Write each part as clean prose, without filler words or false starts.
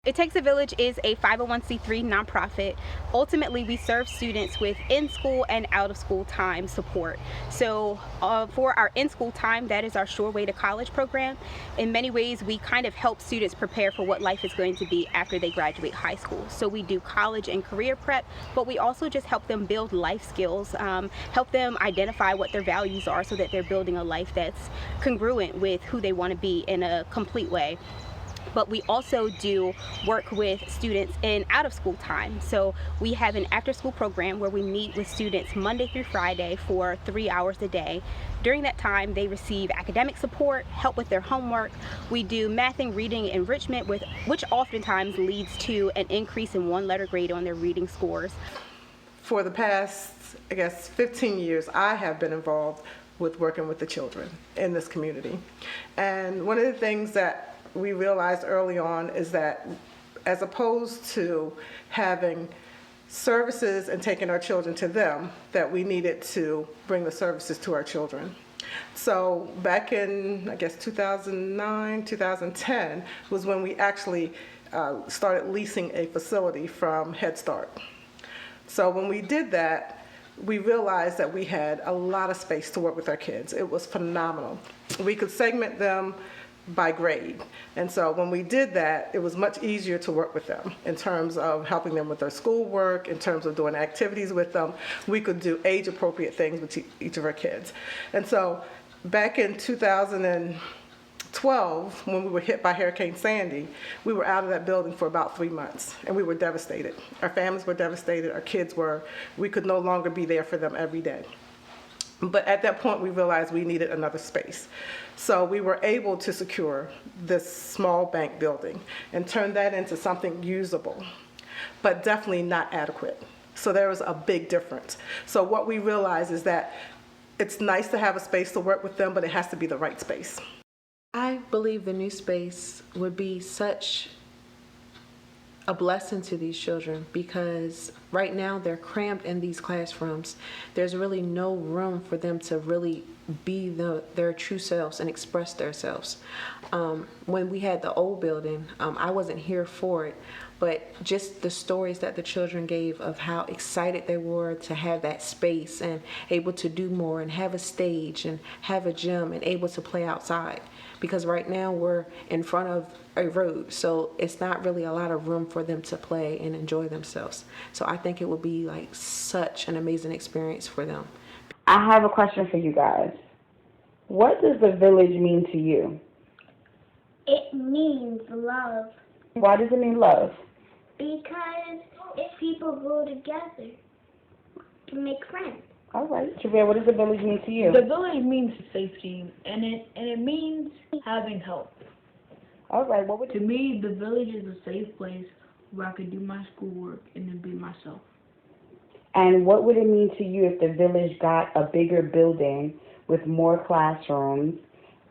It Takes a Village is a 501c3 nonprofit. Ultimately, we serve students with in-school and out-of-school time support. So for our in-school time, that is our Sure Way to College program. In many ways, we kind of help students prepare for what life is going to be after they graduate high school. So we do college and career prep, but we also just help them build life skills, help them identify what their values are so that they're building a life that's congruent with who they want to be in a complete way. But we also do work with students in out-of-school time. So we have an after-school program where we meet with students Monday through Friday for 3 hours a day. During that time, they receive academic support, help with their homework. We do math and reading enrichment, which oftentimes leads to an increase in one letter grade on their reading scores. For the past, 15 years, I have been involved with working with the children in this community. And one of the things that we realized early on is that as opposed to having services and taking our children to them, that we needed to bring the services to our children. So back in, 2009, 2010 was when we actually started leasing a facility from Head Start. So when we did that, we realized that we had a lot of space to work with our kids. It was phenomenal. We could segment them by grade. And so when we did that, it was much easier to work with them in terms of helping them with their schoolwork, in terms of doing activities with them. We could do age-appropriate things with each of our kids. And so back in 2012, when we were hit by Hurricane Sandy, we were out of that building for about 3 months, and we were devastated. Our families were devastated, our kids were. We could no longer be there for them every day. But at that point, we realized we needed another space. So we were able to secure this small bank building and turn that into something usable, but definitely not adequate. So there was a big difference. So what we realized is that it's nice to have a space to work with them, but it has to be the right space. I believe the new space would be such a blessing to these children because right now they're cramped in these classrooms. There's really no room for them to really be their true selves and express themselves. When we had the old building, I wasn't here for it, but just the stories that the children gave of how excited they were to have that space and able to do more and have a stage and have a gym and able to play outside. Because right now we're in front of a road, so it's not really a lot of room for them to play and enjoy themselves. So I think it would be like such an amazing experience for them. I have a question for you guys. What does the village mean to you? It means love. Why does it mean love? Because if people go together to make friends. All right. Javier, what does the village mean to you? The village means safety, and it means having help. All right. What would To me, the village is a safe place where I can do my schoolwork and then be myself. And what would it mean to you if the village got a bigger building with more classrooms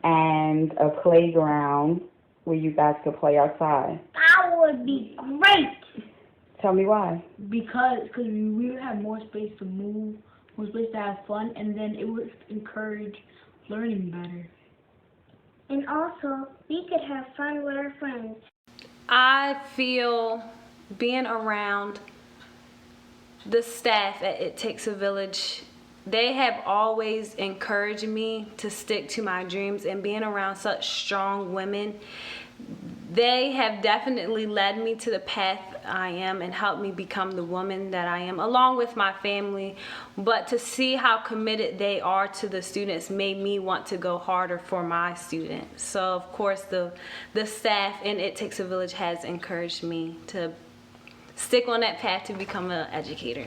and a playground where you guys could play outside? That would be great. Tell me why. Because we would have more space to move, more space to have fun, and then it would encourage learning better. And also, we could have fun with our friends. I feel being around the staff at It Takes a Village, they have always encouraged me to stick to my dreams, and being around such strong women, they have definitely led me to the path I am and helped me become the woman that I am, along with my family. But to see how committed they are to the students made me want to go harder for my students. So of course the staff in It Takes a Village has encouraged me to stick on that path to become an educator.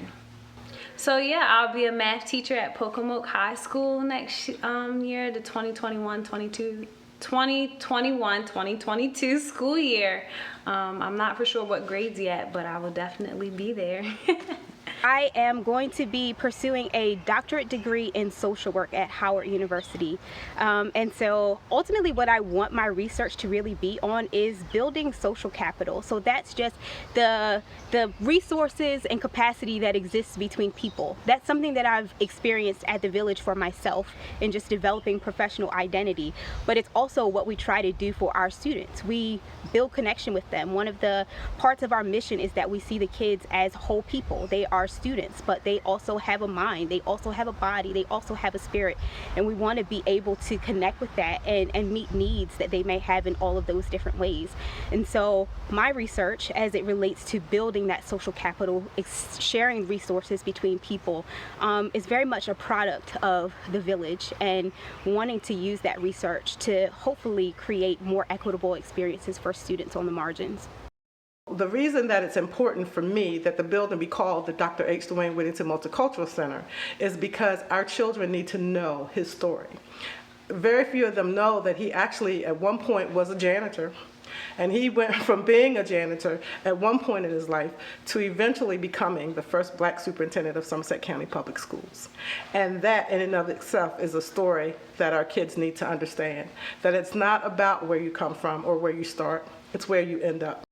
So yeah, I'll be a math teacher at Pocomoke High School next year, the 2021-2022 school year. I'm not for sure what grades yet, but I will definitely be there. I am going to be pursuing a doctorate degree in social work at Howard University. And so ultimately what I want my research to really be on is building social capital. So that's just the resources and capacity that exists between people. That's something that I've experienced at the Village for myself in just developing professional identity. But it's also what we try to do for our students. We build connection with them. One of the parts of our mission is that we see the kids as whole people. They are students, but they also have a mind, they also have a body, they also have a spirit, and we want to be able to connect with that and meet needs that they may have in all of those different ways. And so my research as it relates to building that social capital, sharing resources between people, is very much a product of the Village and wanting to use that research to hopefully create more equitable experiences for students on the margins. The reason that it's important for me that the building be called the Dr. H. Dwayne Whittington Multicultural Center is because our children need to know his story. Very few of them know that he actually at one point was a janitor, and he went from being a janitor at one point in his life to eventually becoming the first black superintendent of Somerset County Public Schools. And that in and of itself is a story that our kids need to understand, that it's not about where you come from or where you start, it's where you end up.